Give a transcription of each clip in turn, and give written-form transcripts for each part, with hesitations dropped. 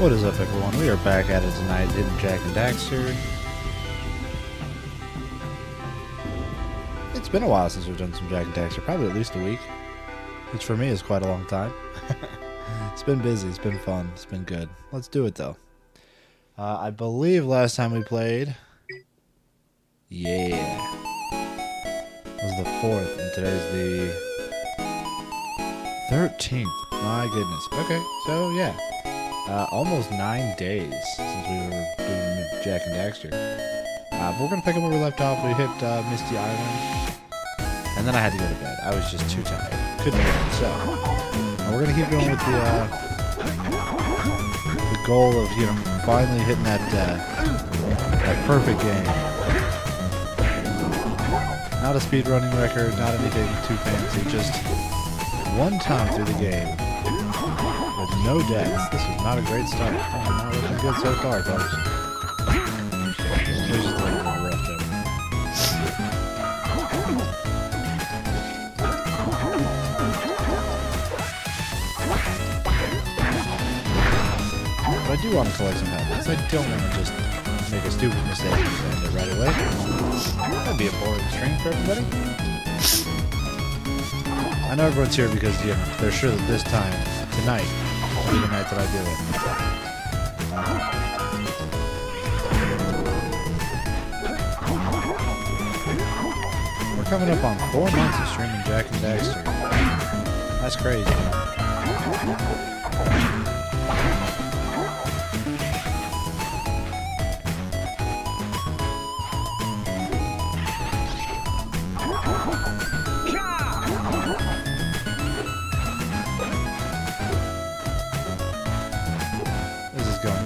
What is up, everyone? We are back at it tonight, hitting Jak and Daxter. It's been a while since we've done some Jak and Daxter, probably at least a week, which for me is quite a long time. It's been busy, it's been fun, it's been good. Let's do it though. I believe last time we played, was the 4th, and today's the 13th. My goodness. Okay, so yeah. Almost 9 days since we were doing Jak and Daxter. But we're going to pick up where we left off. We hit Misty Island. And then I had to go to bed. I was just too tired. Couldn't do it. So, we're going to keep going with the goal of, you know, finally hitting that perfect game. Not a speedrunning record, not anything too fancy. Just one time through the game. With no deaths. This is not a great start. Oh, not looking good so far, folks. There's just a little more rough there. But I do want to collect some habits. I don't want to just make a stupid mistake and end it right away. That'd be a boring stream for everybody. I know everyone's here because, you know, they're sure that this time, tonight, will be the night that I do it. We're coming up on 4 months of streaming Jak and Daxter. That's crazy.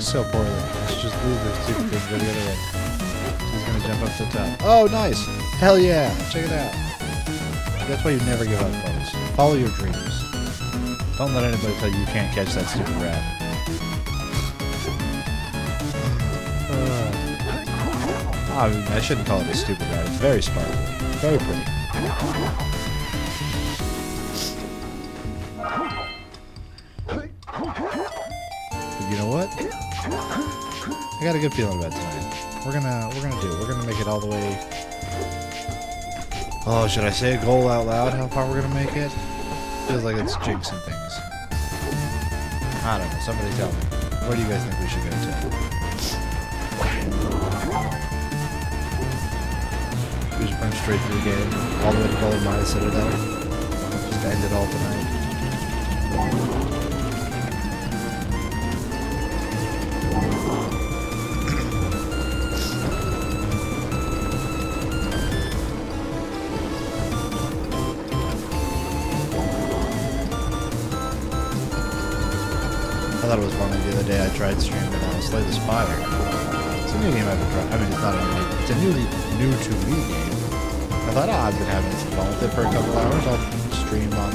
So poorly. Let's just move this stupid thing go the other way. He's gonna jump up to the top. Oh, nice! Hell yeah! Check it out. That's why you never give up, folks. Follow your dreams. Don't let anybody tell you you can't catch that stupid rat. I mean, I shouldn't call it a stupid rat. It's very sparkly. Very pretty. But you know what? I got a good feeling about tonight. We're gonna make it all the way. Oh, should I say a goal out loud? How far we're gonna make it? Feels like it's jinxing things. I don't know. Somebody tell me. Where do you guys think we should go to? We should run straight through the game, all the way to Golden Citadel. Just end it all tonight. I thought it was funny the other day. I tried streaming Slay the Spire. It's a new game I've been trying. I mean, it's not a new game. It's a new to me game. I thought, I've been having some fun with it for a couple hours. I'll stream on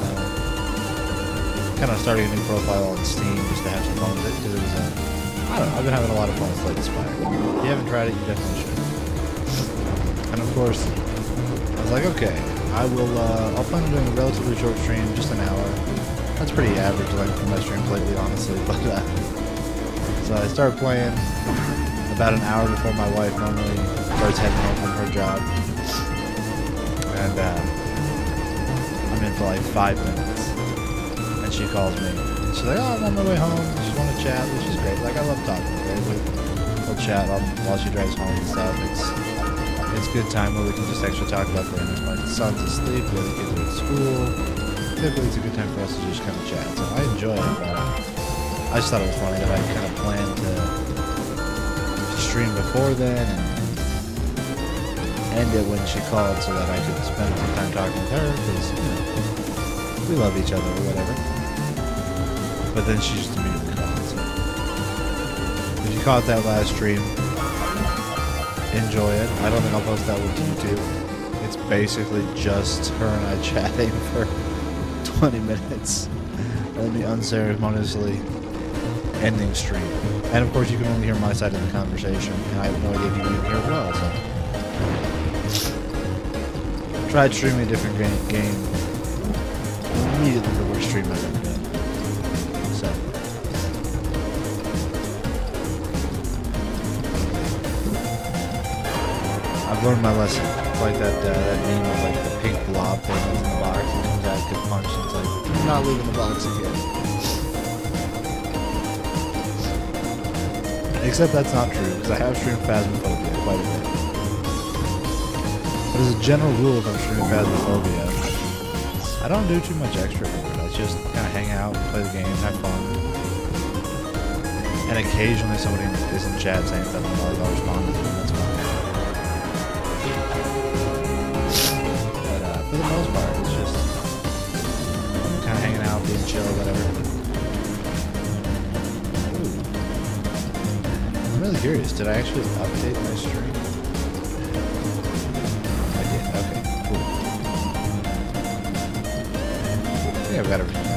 kind of starting a new profile on Steam just to have some fun with it because it was I don't know. I've been having a lot of fun with Slay the Spire. If you haven't tried it, you definitely should. And of course, I was like, okay, I'll plan on doing a relatively short stream, just an hour. That's pretty average length for my streams lately, honestly. But so I started playing about an hour before my wife normally starts heading home from her job, and I'm in for like 5 minutes, and she calls me. She's like, "Oh, I'm on my way home. Just want to chat," which is great. Like I love talking to her. We'll chat while she drives home and stuff. It's good time where we can just actually talk about things. My son's asleep. The other kids are at school. Typically, it's a good time for us to just kind of chat, so I enjoy it, but I just thought it was funny that I kind of planned to stream before then and end it when she called so that I could spend some time talking with her, because, you know, we love each other or whatever, but then she just immediately called, so if you caught that last stream, enjoy it. I don't think I'll post that one to YouTube. It's basically just her and I chatting for 20 minutes, and me unceremoniously ending stream. And of course, you can only hear my side of the conversation, and I have no idea if you can even hear it well. So, tried streaming a different game immediately the worst stream I've ever done. So, Learned my lesson. It's like that meme of like the pink blob thing that's in the box and comes out, gets punched, and it's like, I'm not leaving the box again. Except that's not true, because I have streamed Phasmophobia quite a bit. But as a general rule, if I'm streaming Phasmophobia, I don't do too much extra for it. I just kind of hang out, play the game, have fun. And occasionally somebody is in chat saying something like, I'll respond to them, that's fine. But for the most part, it's just kind of hanging out, being chill, whatever. Ooh. I'm really curious, did I actually update my stream? I did, okay, cool. I think I've got everything done.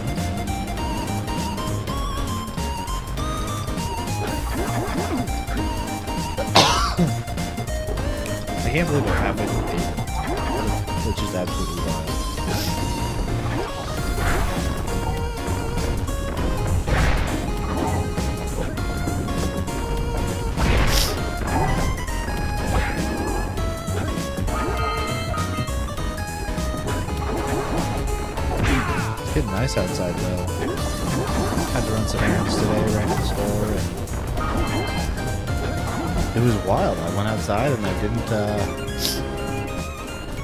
I can't believe we're halfway through 8. It's just absolutely wild. It's getting nice outside though. Had to run some errands today, ran to the store, and it was wild. I went outside and I didn't,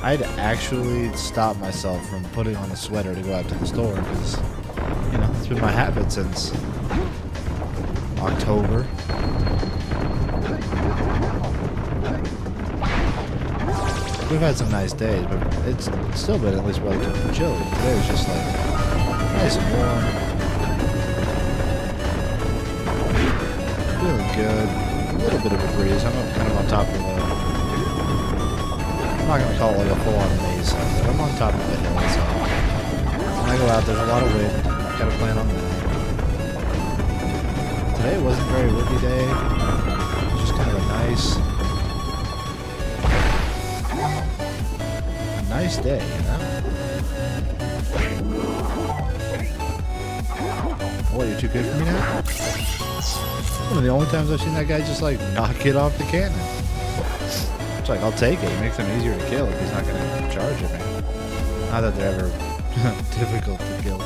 I had to actually stop myself from putting on a sweater to go out to the store because, you know, it's been my habit since October. We've had some nice days, but it's still been at least relatively chilly. Today was just like nice and warm. Feeling good. A little bit of a breeze. I'm kind of on top of the... I'm not going to call it like a full-on maze, but I'm on top of the hill, so... When I go out, there's a lot of wind. I've got to plan on that. Today wasn't a very windy day. It was just kind of a nice day, you know? What, you're too good for me now? One of the only times I've seen that guy just like knock it off the cannon. It's like, I'll take it. It makes him easier to kill if he's not going to charge at me. Not that they're ever difficult to kill.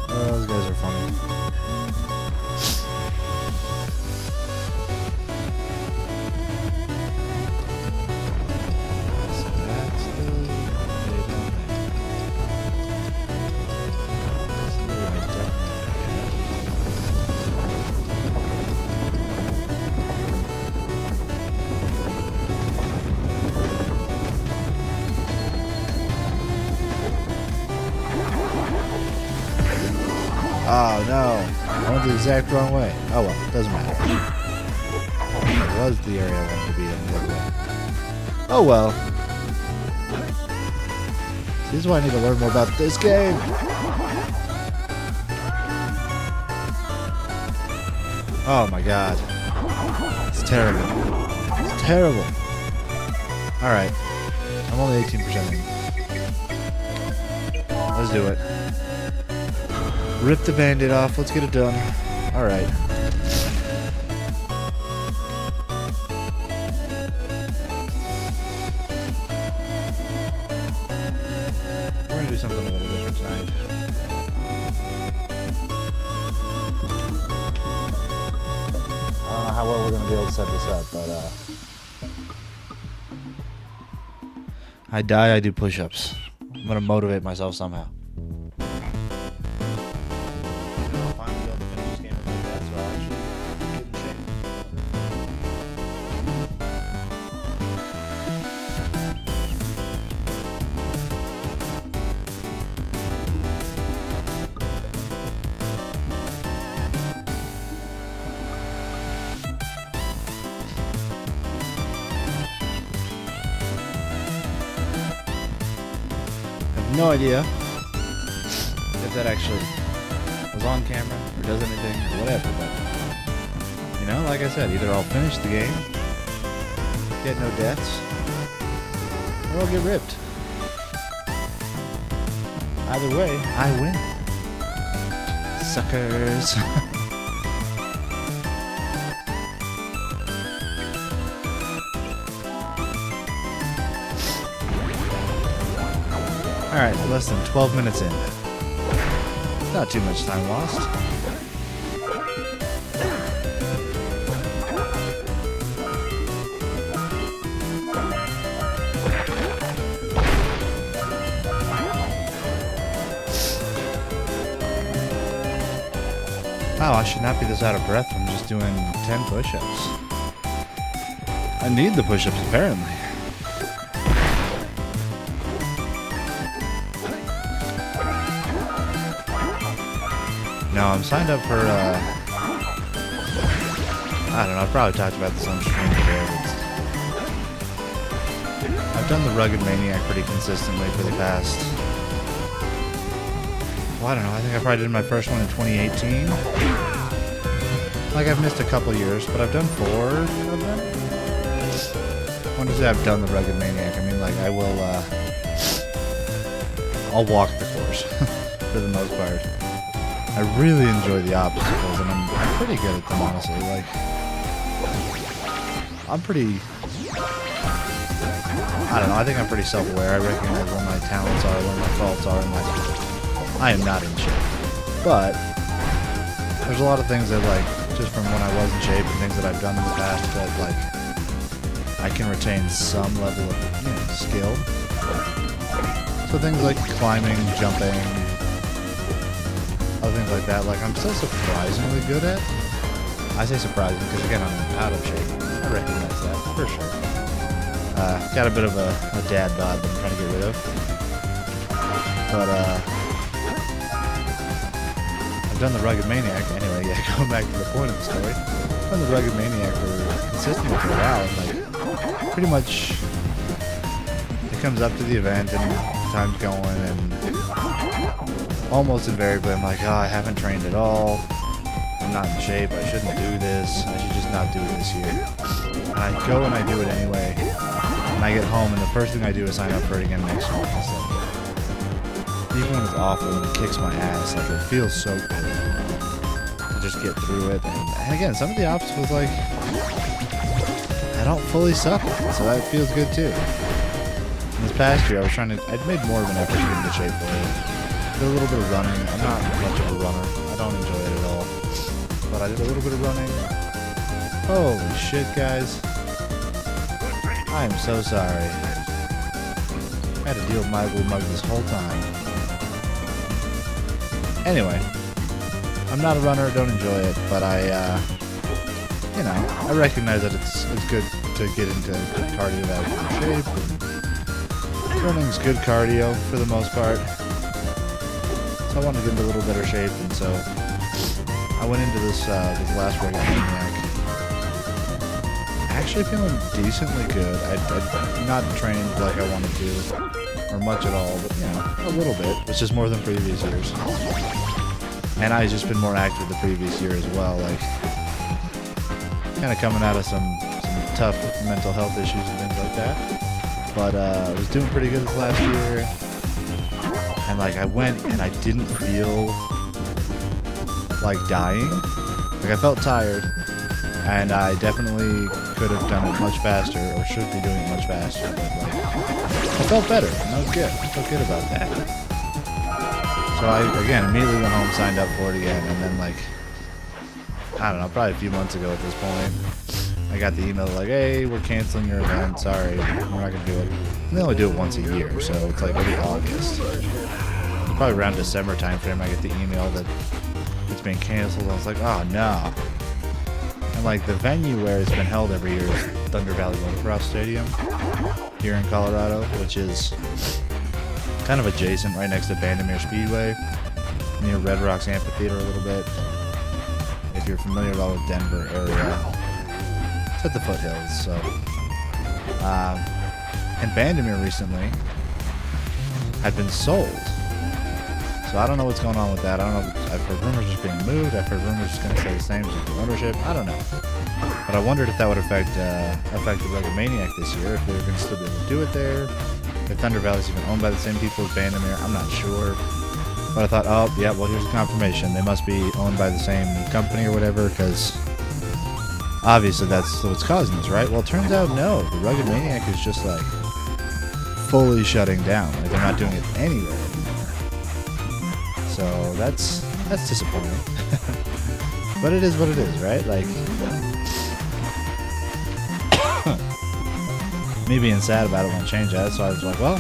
Those guys are funny. Oh no, I went the exact wrong way. Oh well, doesn't matter. It was the area I wanted to be in the other way. Oh well. This is why I need to learn more about this game. Oh my god. It's terrible. It's terrible. Alright. I'm only 18% in. Let's do it. Rip the band-aid off. Let's get it done. Alright. We're going to do something a little different tonight. I don't know how well we're going to be able to set this up, but I die, I do push-ups. I'm going to motivate myself somehow. No idea if that actually was on camera or does anything or whatever, but you know, like I said, either I'll finish the game, get no deaths, or I'll get ripped. Either way, I win. Suckers. Alright, less than 12 minutes in. Not too much time lost. Wow, I should not be this out of breath from just doing 10 push-ups. I need the push-ups, apparently. No, I'm signed up for, I don't know, I've probably talked about this on stream today. I've done the Rugged Maniac pretty consistently for the past, well, I don't know, I think I probably did my first one in 2018. Like, I've missed a couple years, but I've done 4 of them. When I say I've done the Rugged Maniac, I mean, like, I'll walk the course, for the most part. I really enjoy the obstacles, and I'm pretty good at them, honestly. Like, I'm pretty, I don't know, I think I'm pretty self-aware. I recognize where my talents are, where my faults are, and like, I am not in shape. But there's a lot of things that, like, just from when I was in shape and things that I've done in the past that, like, I can retain some level of, you know, skill. So things like climbing, jumping, other things like that, like, I'm still surprisingly good at. I say surprising because, again, I'm out of shape. I recognize that, for sure. Got a bit of a dad bod that I'm trying to get rid of. But, I've done the Rugged Maniac, anyway, yeah, going back to the point of the story. I've done the Rugged Maniac consistently for a while, and, like, pretty much, it comes up to the event, and time's going, and almost invariably, I'm like, oh, I haven't trained at all. I'm not in shape. I shouldn't do this. I should just not do it this year. And I go and I do it anyway. And I get home, and the first thing I do is sign up for it again next week. It's like, even when it's awful and it kicks my ass, like, it feels so good to just get through it. And again, some of the obstacles, like, I don't fully suck at, so that feels good too. And this past year, I'd made more of an effort to get into shape for it. Did a little bit of running. I'm not much of a runner. I don't enjoy it at all. But I did a little bit of running. Holy shit, guys. I am so sorry. I had to deal with my blue mug this whole time. Anyway. I'm not a runner, don't enjoy it, but you know, I recognize that it's good to get into cardiovascular shape. And running's good cardio for the most part. I want to get into a little better shape, and so I went into this last Rugged Maniac actually feeling decently good. I'm not trained like I wanted to, or much at all, but, you know, a little bit, which is more than previous years. And I've just been more active the previous year as well, like, kind of coming out of some tough mental health issues and things like that. But I was doing pretty good this last year. And, like, I went and I didn't feel like dying. Like, I felt tired, and I definitely could have done it much faster, or should be doing it much faster, but, like, I felt better, and I was good. I felt good about that. So I, again, immediately went home, signed up for it again, and then, like, I don't know, probably a few months ago at this point, I got the email like, hey, we're canceling your event, sorry, we're not going to do it. And they only do it once a year, so it's like maybe August. Probably around December time frame, I get the email that it's been canceled. I was like, oh no. And, like, the venue where it's been held every year is Thunder Valley Motocross Stadium here in Colorado, which is kind of adjacent right next to Bandimere Speedway, near Red Rocks Amphitheater a little bit. If you're familiar at all with Denver area, it's at the foothills. So, and Bandimere recently had been sold. So I don't know what's going on with that. I don't know. I've heard rumors just being moved. I've heard rumors just going to stay the same, just the ownership. I don't know. But I wondered if that would affect the Rugged Maniac this year, if they were going to still be able to do it there. If Thunder Valley's even owned by the same people as Bandimere, I'm not sure. But I thought, oh, yeah, well, here's the confirmation. They must be owned by the same company or whatever, because obviously that's what's causing this, right? Well, it turns out, no. The Rugged Maniac is just, like, fully shutting down. Like they're not doing it anywhere anymore. So that's disappointing. But it is what it is, right? Like me being sad about it won't change that. So I was like, well,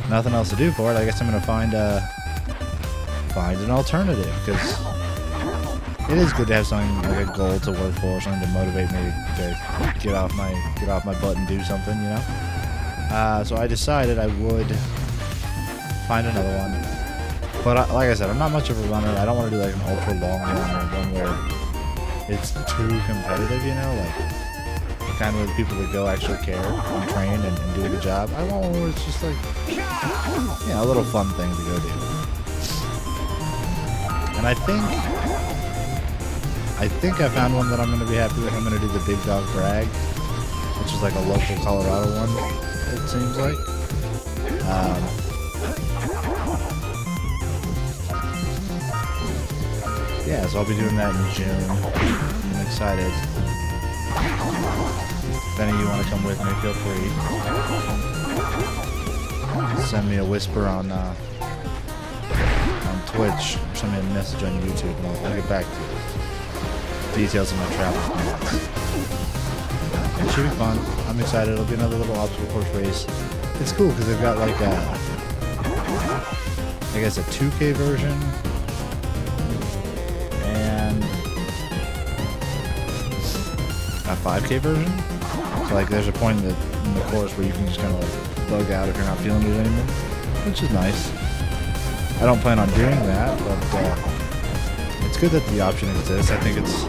nothing else to do for it. I guess I'm gonna find an alternative, because it is good to have something like a goal to work for, something to motivate me to get off my butt and do something, you know. So I decided I would find another one. But like I said, I'm not much of a runner. I don't want to do like an ultra long run or one where it's too competitive, you know, like the kind where the people that go actually care and train and do a good job. I want one where it's just like, you know, a little fun thing to go do. And I think I found one that I'm going to be happy with. I'm going to do the Big Dog Brag, which is like a local Colorado one, it seems like. Yeah, so I'll be doing that in June. I'm excited. If any of you want to come with me, feel free. Send me a whisper on Twitch, or send me a message on YouTube, and I'll get back to you. Details of my travel plans. It should be fun. I'm excited. It'll be another little obstacle course race. It's cool because they've got like I guess a 2K version and a 5K version. So like there's a point in the course where you can just kind of like bug out if you're not feeling it anymore, which is nice. I don't plan on doing that, but it's good that the option exists. I think it's...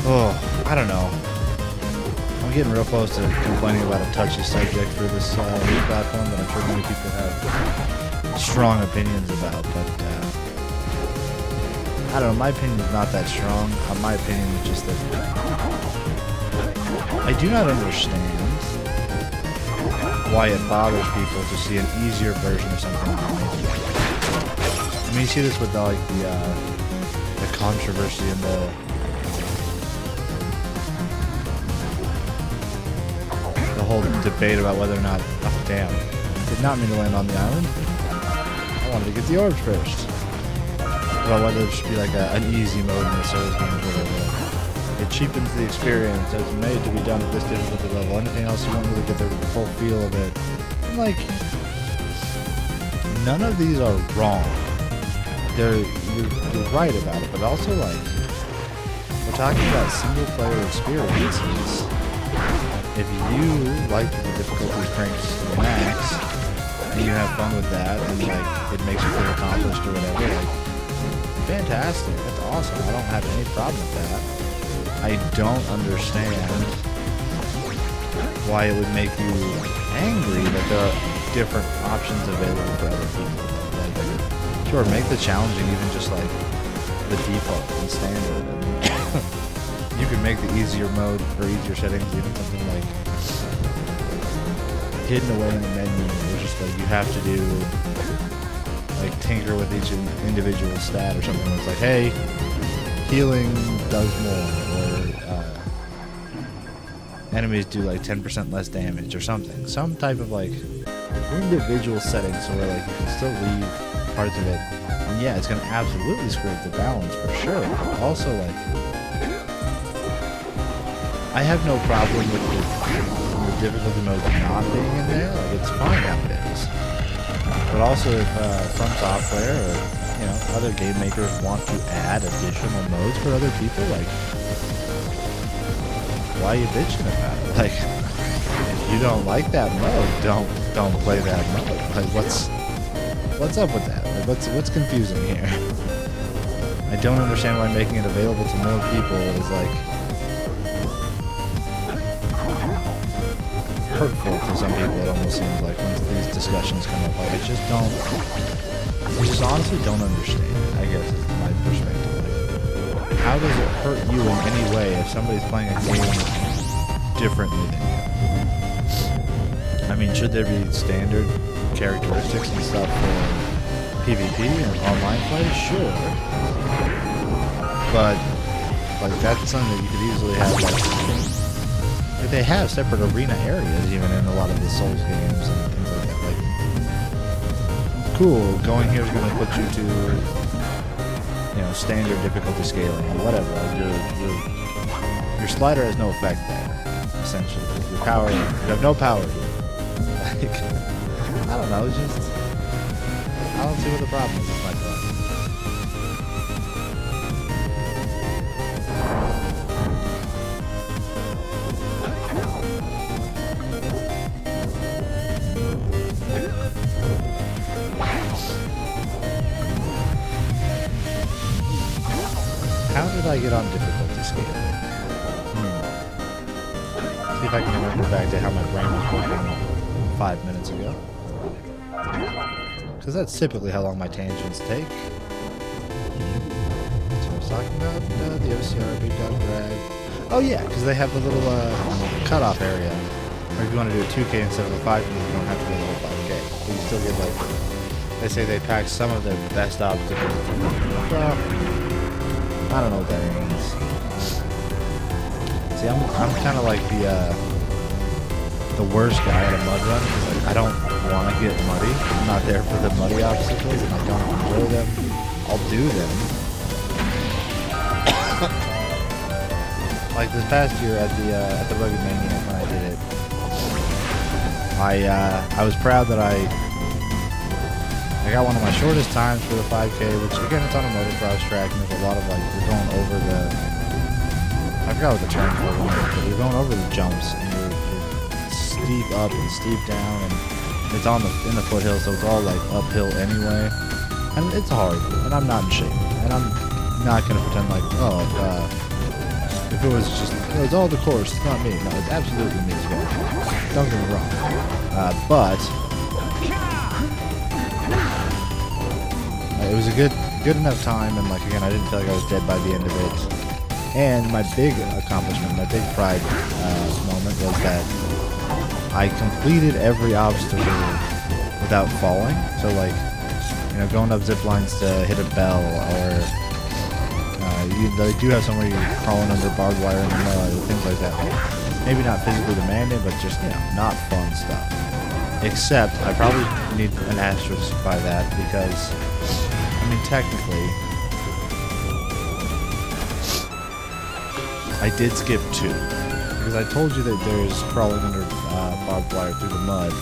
Oh, I don't know. I'm getting real close to complaining about a touchy subject for this new platform that I'm sure many people have strong opinions about, but I don't know, my opinion is not that strong. My opinion is just that I do not understand why it bothers people to see an easier version of something. I mean, you see this with like the controversy and the whole debate about whether or not, oh damn, did not mean to land on the island. I wanted to get the orbs first. About whether there should be like an easy mode in the Souls games or whatever. It cheapens the experience. It's made to be done at this difficulty level. Anything else you won't really get the full feel of it. And like, none of these are wrong. You're right about it, but also like, we're talking about single player experiences. If you like the difficulty cranks to the max, and you have fun with that, and like it makes you feel accomplished or whatever, like, fantastic. That's awesome. I don't have any problem with that. I don't understand why it would make you angry that there are different options available for other people. Like, sure, make the challenging even just like the default and standard. I mean, you can make the easier mode or easier settings even something like hidden away in the menu, or just like you have to do like tinker with each individual stat or something. It's like, hey, healing does more, or enemies do like 10% less damage or something. Some type of like individual settings so where like you can still leave parts of it. And yeah, it's gonna absolutely screw up the balance for sure. But also like, I have no problem with the difficulty mode not being in there. Like it's fine how it is. But also if From Software or other game makers want to add additional modes for other people, like, why are you bitching about it? Like, if you don't like that mode, don't play that mode. Like, what's up with that? Like, what's confusing here? I don't understand why making it available to more people is like hurtful to some people. It almost seems like when these discussions come up, like, I just honestly don't understand, I guess, is my perspective. Like, how does it hurt you in any way if somebody's playing a game differently than you? I mean, should there be standard characteristics and stuff for PvP and online play? Sure. But, like, that's something that you could easily have, like, if they have separate arena areas even in a lot of the Souls games and things like that. Like, cool, going here is going to put you to, you know, standard difficulty scaling or whatever. Like your slider has no effect there, essentially. Your power, you have no power. Like, I don't know, it's just, I don't see what the problem is with my thought. How did I get on difficulty scale? See if I can remember back to how my brain was working 5 minutes ago. Because that's typically how long my tangents take. So I was talking about the OCR, big dog drag. Oh yeah, because they have the little cutoff area. Or if you want to do a 2K instead of a 5K, you don't have to go the whole 5K. But you still get like, they say they pack some of their best obstacles. Well, I don't know what that means. See, I'm kind of like the worst guy at a mud run because like, I don't want to get muddy. I'm not there for the muddy obstacles, and I don't enjoy them. I'll do them. Like this past year at the Rugged Maniac when I did it, I was proud that I got one of my shortest times for the 5K, which again, it's on a motocross track, and there's a lot of like, you're going over the, I forgot what the term for it was, but you're going over the jumps, and you're steep up and steep down, and it's on in the foothill, so it's all like uphill anyway, and it's hard, and I'm not in shape, and I'm not gonna pretend like, oh, if it was just, it's all the course, it's not me. No, it's absolutely me as well. Don't get me wrong, but it was a good enough time, and like again, I didn't feel like I was dead by the end of it. And my big accomplishment, my big pride moment was that I completed every obstacle without falling. So like, you know, going up zip lines to hit a bell, or they do have somewhere you're crawling under barbed wire in the mud, things like that. Like, maybe not physically demanding, but just, you know, not fun stuff. Except I probably need an asterisk by that because, I mean, technically, I did skip 2. Because I told you that there's crawling under barbed wire through the mud.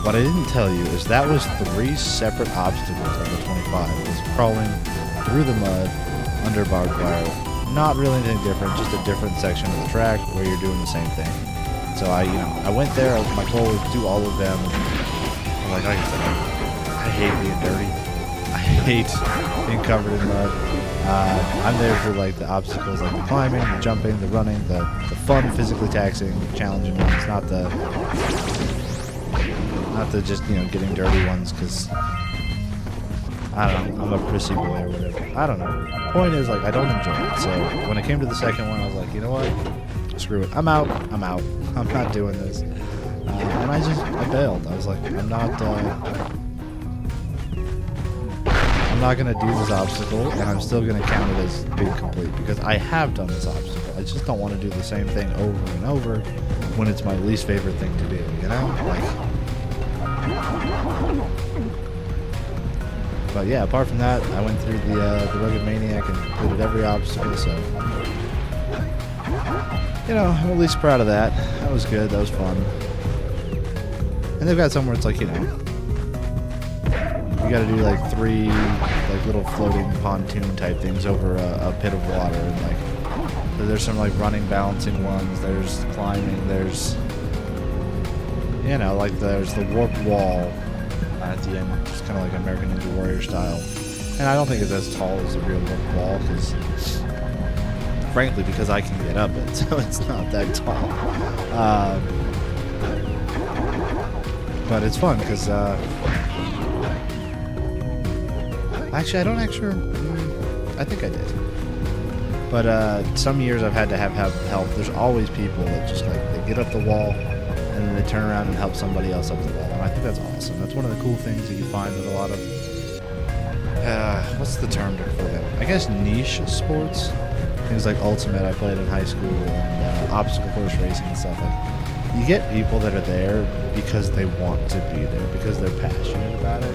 What I didn't tell you is that was 3 separate obstacles on the 25. It was crawling through the mud, under barbed wire. Not really anything different, just a different section of the track where you're doing the same thing. So I went there, my goal was to do all of them. Like I said, I hate being dirty. I hate being covered in mud. I'm there for like the obstacles, like the climbing, the jumping, the running, the fun, physically taxing, challenging ones, not the just, you know, getting dirty ones, because I don't know, I'm a prissy boy or whatever. I don't know. Point is, like, I don't enjoy it. So when it came to the second one, I was like, you know what? Screw it. I'm out. I'm not doing this. And I bailed. I was like, I'm not gonna do this obstacle, and I'm still gonna count it as being complete because I have done this obstacle. I just don't want to do the same thing over and over when it's my least favorite thing to do. You know, like. But yeah, apart from that, I went through the Rugged Maniac and completed every obstacle. So, you know, I'm at least proud of that. That was good. That was fun. And they've got somewhere it's like, you know, you got to do like 3 like little floating pontoon type things over a pit of water, and like there's some like running, balancing ones. There's climbing. There's, you know, like there's the warped wall at the end, just kind of like American Ninja Warrior style. And I don't think it's as tall as the real warped wall, because frankly, because I can get up it, so it's not that tall. But it's fun because actually, I don't actually. I think I did. But some years I've had to have help. There's always people that just like they get up the wall and then they turn around and help somebody else up the wall. And I think that's awesome. That's one of the cool things that you find with a lot of what's the term for them? I guess niche sports. things like Ultimate I played in high school, and obstacle course racing and stuff. Like, you get people that are there because they want to be there, because they're passionate about it.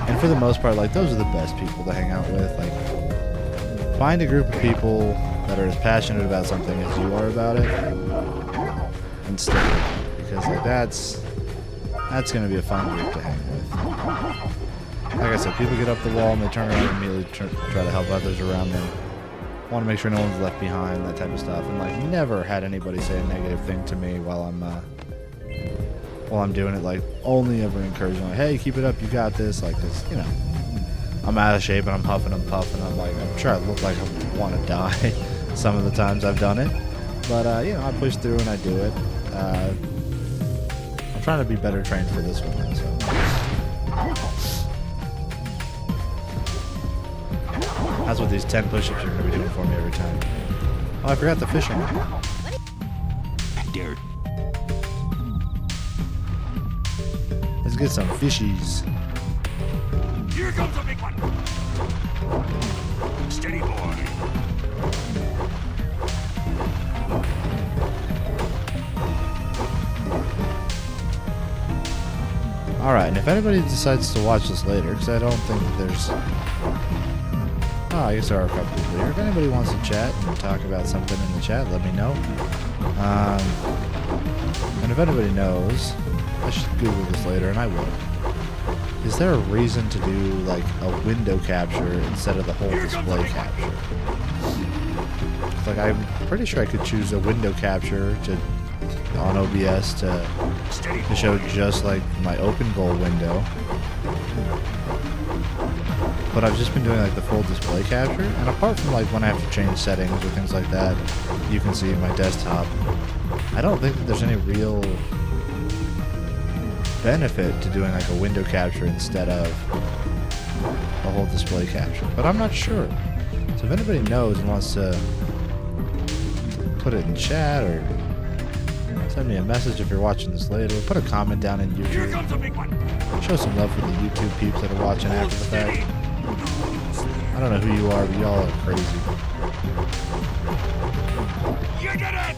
And for the most part, like, those are the best people to hang out with. Like, find a group of people that are as passionate about something as you are about it, and stick with it, because like that's going to be a fun group to hang with. Like I said, people get up the wall and they turn around and immediately try to help others around them. Want to make sure no one's left behind, that type of stuff. And like, never had anybody say a negative thing to me while I'm doing it. Like, only ever encouraging, like, hey, keep it up, you got this. Like, this, you know, I'm out of shape and I'm huffing and puffing. I'm like, I'm sure I look like I want to die some of the times I've done it. But, you know, I push through and I do it. I'm trying to be better trained for this one, though, so. That's what these 10 push-ups are going to be doing for me every time. Oh, I forgot the fishing. Dare. Let's get some fishies. Here comes a big one. Steady, boy. Alright, and if anybody decides to watch this later, because I don't think there's... Oh, I guess there are a couple people here. If anybody wants to chat and talk about something in the chat, let me know. And if anybody knows, I should Google this later, and I will. Is there a reason to do, like, a window capture instead of the whole display capture? It's like, I'm pretty sure I could choose a window capture on OBS to show just, like, my open goal window. But I've just been doing like the full display capture, and apart from like when I have to change settings or things like that, you can see my desktop. I don't think that there's any real benefit to doing like a window capture instead of a whole display capture, but I'm not sure. So if anybody knows and wants to put it in chat or send me a message if you're watching this later, put a comment down in YouTube. Show some love for the YouTube peeps that are watching after the fact. I don't know who you are, but y'all are crazy. You did it!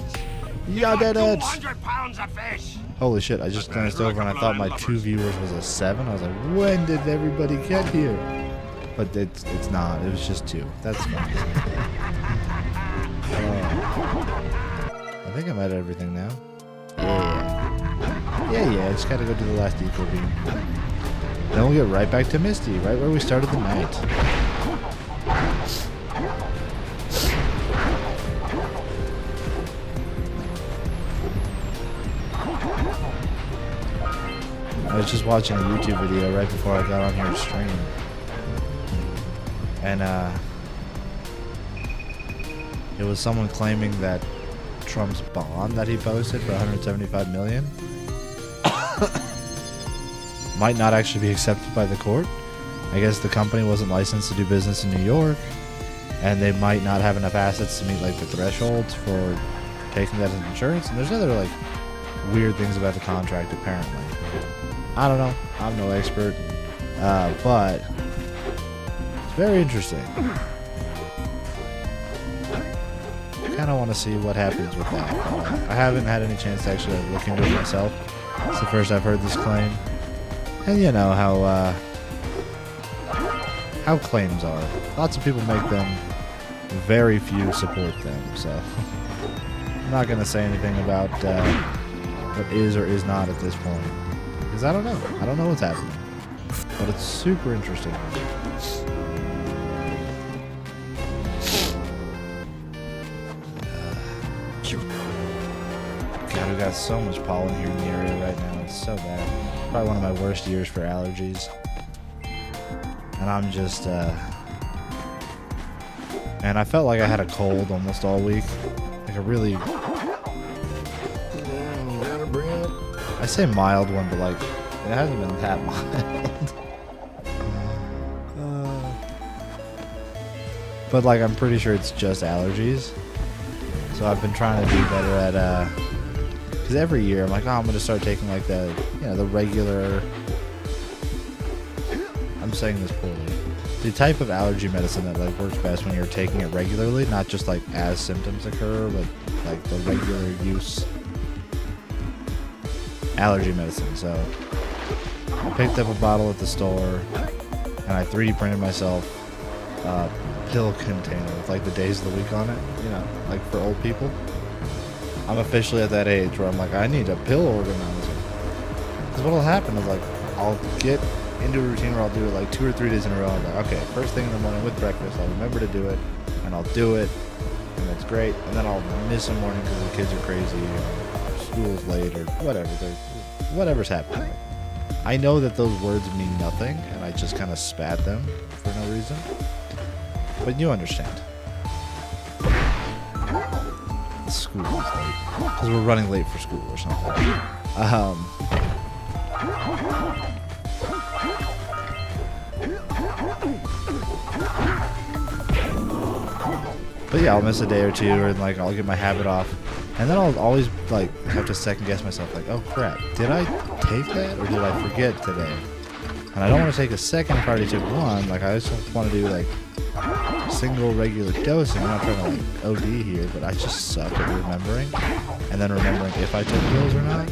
You did it! 200 pounds of fish! Holy shit, I just glanced over and I thought my 2 viewers was a 7. I was like, when did everybody get here? But it's not, it was just 2. That's fine. I think I'm at everything now. Yeah, I just gotta go do the last eco beam. Then we'll get right back to Misty, right where we started the night. I was just watching a YouTube video right before I got on here to stream. And it was someone claiming that Trump's bond that he posted for $175 million might not actually be accepted by the court. I guess the company wasn't licensed to do business in New York, and they might not have enough assets to meet like the thresholds for taking that as insurance. And there's other like weird things about the contract apparently. I don't know. I'm no expert, but it's very interesting. I kind of want to see what happens with that. I haven't had any chance to actually look into it myself. It's the first I've heard this claim. And you know how claims are. Lots of people make them, very few support them. So I'm not going to say anything about what is or is not at this point. Because I don't know. I don't know what's happening. But it's super interesting. God, we got so much pollen here in the area right now. It's so bad. Probably one of my worst years for allergies. And I'm just, and I felt like I had a cold almost all week. Like a really, I say mild one, but like, it hasn't been that mild. But like, I'm pretty sure it's just allergies. So I've been trying to do better at, because every year I'm like, oh, I'm going to start taking like the, you know, the regular, I'm saying this poorly, the type of allergy medicine that like works best when you're taking it regularly, not just like as symptoms occur, but like the regular use allergy medicine. So I picked up a bottle at the store and I 3D printed myself a pill container with like the days of the week on it, you know, like for old people. I'm officially at that age where I'm like, I need a pill organizer. Because what'll happen is like, I'll get into a routine where I'll do it like 2 or 3 days in a row. I'm like, okay, first thing in the morning with breakfast, I'll remember to do it, and I'll do it, and it's great. And then I'll miss a morning because the kids are crazy, or school's late, or whatever. Whatever's happening. I know that those words mean nothing, and I just kind of spat them for no reason. But you understand. School is late because we're running late for school or something. But yeah, I'll miss a day or two, and like I'll get my habit off, and then I'll always like have to second guess myself, like, oh crap, did I take that or did I forget today? And I don't want to take a second if I already took one. Like I just want to do like single regular dosing. I'm not trying to like OD here, but I just suck at remembering, and then remembering if I took pills or not.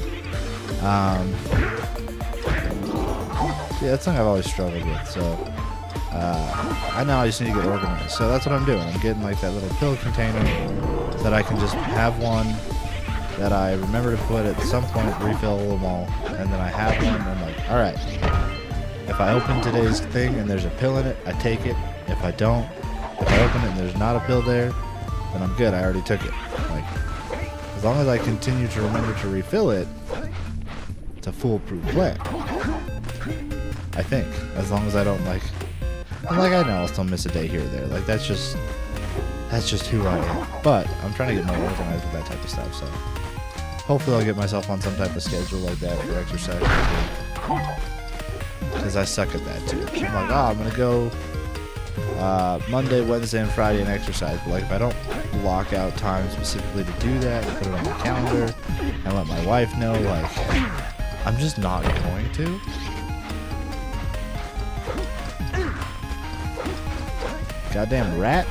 Yeah, that's something I've always struggled with. So I know I just need to get organized. So that's what I'm doing. I'm getting like that little pill container that I can just have one that I remember to put at some point, refill them all, and then I have one. And I'm like, all right, if I open today's thing and there's a pill in it, I take it. If I don't, if I open it and there's not a pill there, then I'm good. I already took it. Like, as long as I continue to remember to refill it, it's a foolproof plan. I think. As long as I don't like, and like I know I'll still miss a day here or there. Like that's just who I am. But I'm trying to get more organized with that type of stuff. So hopefully I'll get myself on some type of schedule like that for exercise. Because I suck at that too. I'm like, oh, I'm gonna go Monday, Wednesday, and Friday and exercise. But like if I don't block out time specifically to do that, and put it on my calendar, and let my wife know, like I'm just not going to. Goddamn rat.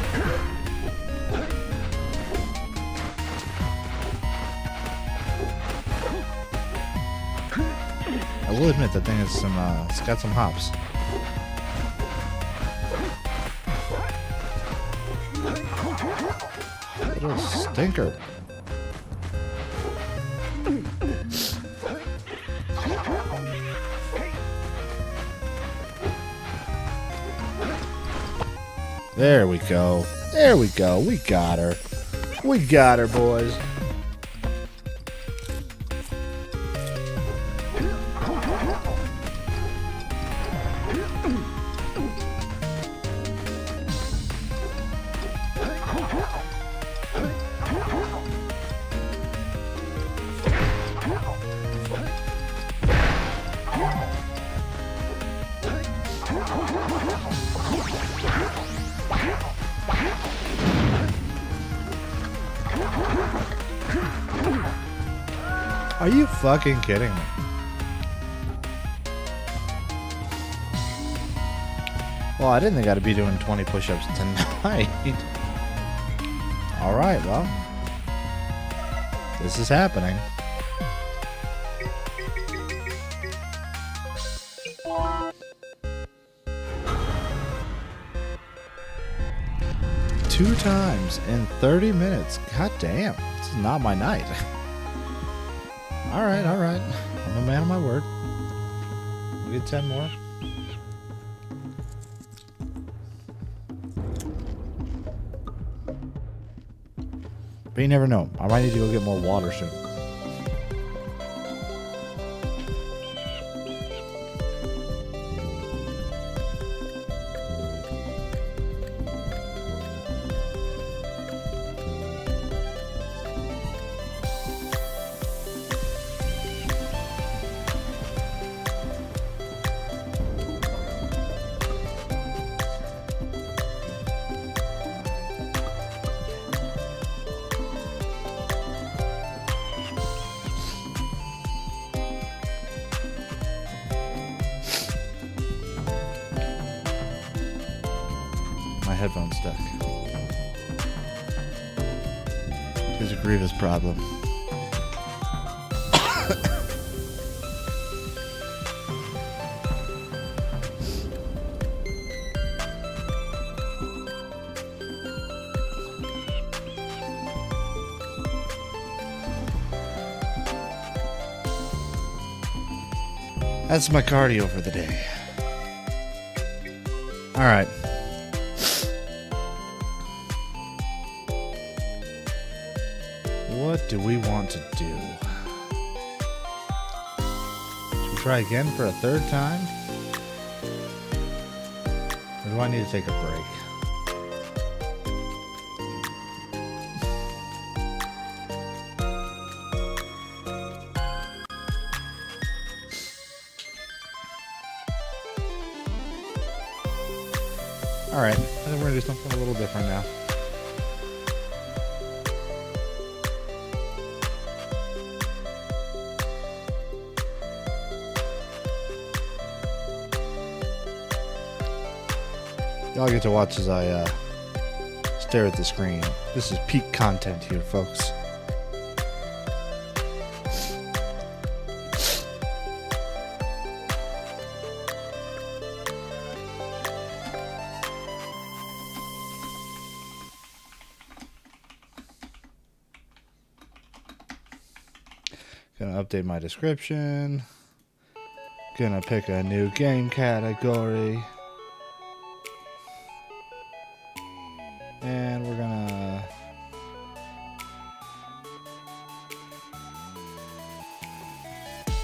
I will admit that thing is it's got some hops. Little stinker. There we go. There we go. We got her. We got her, boys. Are you fucking kidding me? Well, I didn't think I'd be doing 20 push-ups tonight. Alright, well. This is happening. Two times in 30 minutes. God damn. This is not my night. Alright, alright. I'm a man of my word. We'll get 10 more. But you never know. I might need to go get more water soon. headphone stuck. It's a grievous problem. That's my cardio for the day. All right. What do we want to do? Should we try again for a third time? Or do I need to take a break? Alright, I think we're going to do something a little different now. Y'all get to watch as I stare at the screen. This is peak content here, folks. Gonna update my description. Gonna pick a new game category. And we're gonna